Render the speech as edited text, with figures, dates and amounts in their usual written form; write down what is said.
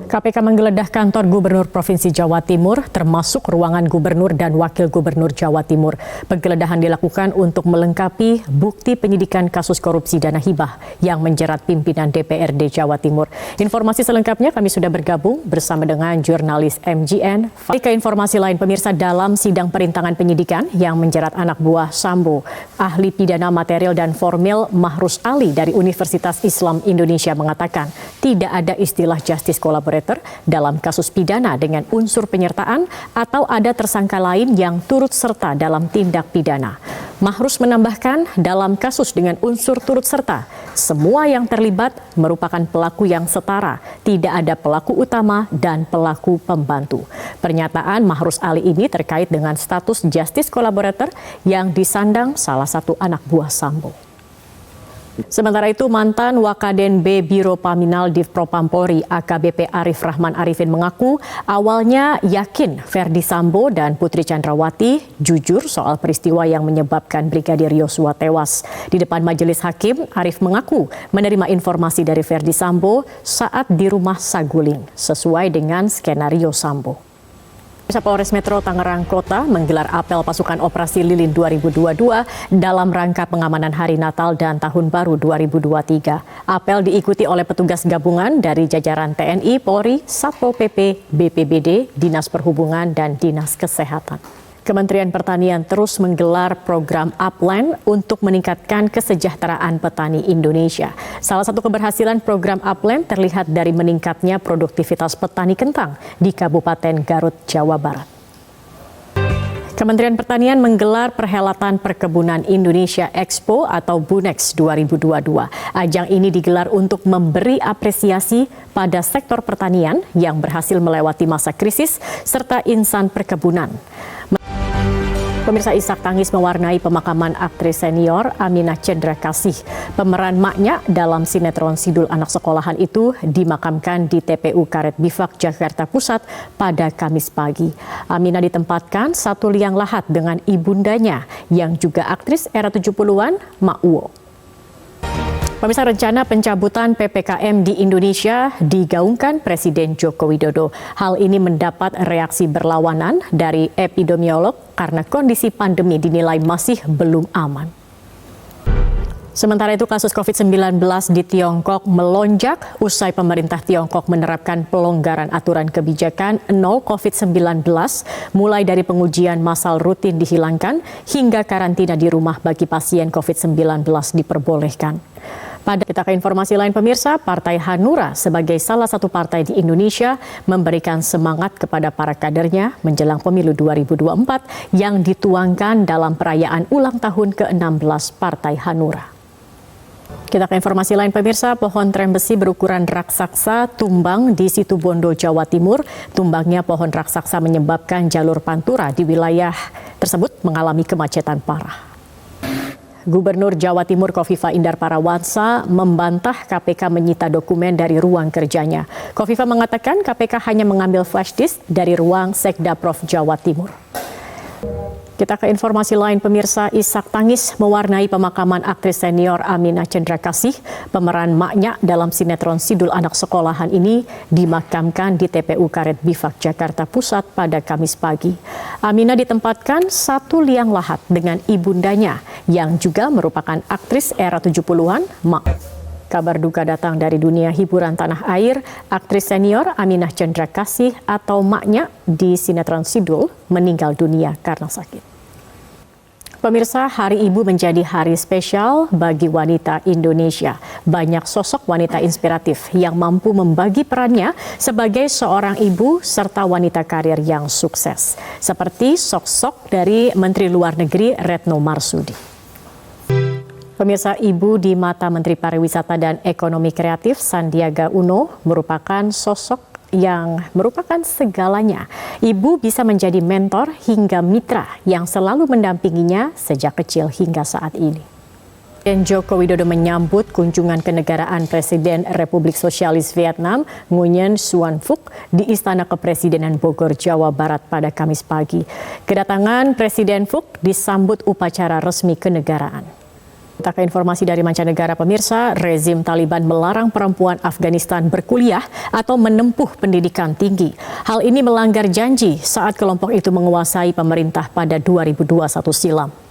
KPK menggeledah kantor Gubernur Provinsi Jawa Timur, termasuk ruangan Gubernur dan Wakil Gubernur Jawa Timur. Penggeledahan dilakukan untuk melengkapi bukti penyidikan kasus korupsi dana hibah yang menjerat pimpinan DPRD Jawa Timur. Informasi selengkapnya kami sudah bergabung bersama dengan jurnalis MGN. Ke informasi lain, pemirsa, dalam sidang perintangan penyidikan yang menjerat anak buah Sambo, ahli pidana material dan formil Mahrus Ali dari Universitas Islam Indonesia mengatakan tidak ada istilah justice collaborator dalam kasus pidana dengan unsur penyertaan atau ada tersangka lain yang turut serta dalam tindak pidana. Mahrus menambahkan dalam kasus dengan unsur turut serta, semua yang terlibat merupakan pelaku yang setara, tidak ada pelaku utama dan pelaku pembantu. Pernyataan Mahrus Ali ini terkait dengan status justice collaborator yang disandang salah satu anak buah Sambo. Sementara itu, mantan Wakaden B Biro Paminal Div Propampori AKBP Arif Rahman Arifin mengaku awalnya yakin Ferdi Sambo dan Putri Chandrawati jujur soal peristiwa yang menyebabkan Brigadir Yosua tewas. Di depan majelis hakim, Arif mengaku menerima informasi dari Ferdi Sambo saat di rumah Saguling, sesuai dengan skenario Sambo. Polres Metro Tangerang Kota menggelar apel pasukan operasi Lilin 2022 dalam rangka pengamanan Hari Natal dan Tahun Baru 2023. Apel diikuti oleh petugas gabungan dari jajaran TNI, Polri, Satpol PP, BPBD, Dinas Perhubungan, dan Dinas Kesehatan. Kementerian Pertanian terus menggelar program Upland untuk meningkatkan kesejahteraan petani Indonesia. Salah satu keberhasilan program Upland terlihat dari meningkatnya produktivitas petani kentang di Kabupaten Garut, Jawa Barat. Kementerian Pertanian menggelar perhelatan Perkebunan Indonesia Expo atau BUNEX 2022. Ajang ini digelar untuk memberi apresiasi pada sektor pertanian yang berhasil melewati masa krisis serta insan perkebunan. Pemirsa, isak tangis mewarnai pemakaman aktris senior Aminah Cendra Kasih. Pemeran maknya dalam sinetron Sidul Anak Sekolahan itu dimakamkan di TPU Karet Bifak, Jakarta Pusat pada Kamis pagi. Aminah ditempatkan satu liang lahat dengan ibundanya yang juga aktris era 70-an, Mak Uwo. Pemirsa, rencana pencabutan PPKM di Indonesia digaungkan Presiden Joko Widodo. Hal ini mendapat reaksi berlawanan dari epidemiolog karena kondisi pandemi dinilai masih belum aman. Sementara itu, kasus COVID-19 di Tiongkok melonjak usai pemerintah Tiongkok menerapkan pelonggaran aturan kebijakan nol COVID-19, mulai dari pengujian massal rutin dihilangkan hingga karantina di rumah bagi pasien COVID-19 diperbolehkan. Kita ke informasi lain, pemirsa, Partai Hanura sebagai salah satu partai di Indonesia memberikan semangat kepada para kadernya menjelang pemilu 2024 yang dituangkan dalam perayaan ulang tahun ke-16 Partai Hanura. Kita ke informasi lain, pemirsa, pohon trem besi berukuran raksasa tumbang di Situbondo, Jawa Timur. Tumbangnya pohon raksasa menyebabkan jalur pantura di wilayah tersebut mengalami kemacetan parah. Gubernur Jawa Timur Kofifa Indar Parawansa membantah KPK menyita dokumen dari ruang kerjanya. Kofifa mengatakan KPK hanya mengambil flash disk dari ruang Sekda Prof Jawa Timur. Kita ke informasi lain, pemirsa, isak tangis mewarnai pemakaman aktris senior Aminah Cendra Kasih. Pemeran maknya dalam sinetron Sidul Anak Sekolahan ini dimakamkan di TPU Karet Bifak, Jakarta Pusat pada Kamis pagi. Aminah ditempatkan satu liang lahat dengan ibundanya yang juga merupakan aktris era 70-an, Mak. Kabar duka datang dari dunia hiburan tanah air. Aktris senior Aminah Cendra Kasih atau maknya di sinetron Sidul meninggal dunia karena sakit. Pemirsa, Hari Ibu menjadi hari spesial bagi wanita Indonesia. Banyak sosok wanita inspiratif yang mampu membagi perannya sebagai seorang ibu serta wanita karir yang sukses. Seperti sosok dari Menteri Luar Negeri Retno Marsudi. Pemirsa, ibu di mata Menteri Pariwisata dan Ekonomi Kreatif Sandiaga Uno merupakan sosok yang merupakan segalanya. Ibu bisa menjadi mentor hingga mitra yang selalu mendampinginya sejak kecil hingga saat ini. Presiden Joko Widodo menyambut kunjungan kenegaraan Presiden Republik Sosialis Vietnam Nguyen Xuan Phuc di Istana Kepresidenan Bogor, Jawa Barat pada Kamis pagi. Kedatangan Presiden Phuc disambut upacara resmi kenegaraan. Kita ke informasi dari mancanegara, pemirsa. Rezim Taliban melarang perempuan Afghanistan berkuliah atau menempuh pendidikan tinggi. Hal ini melanggar janji saat kelompok itu menguasai pemerintah pada 2021 silam.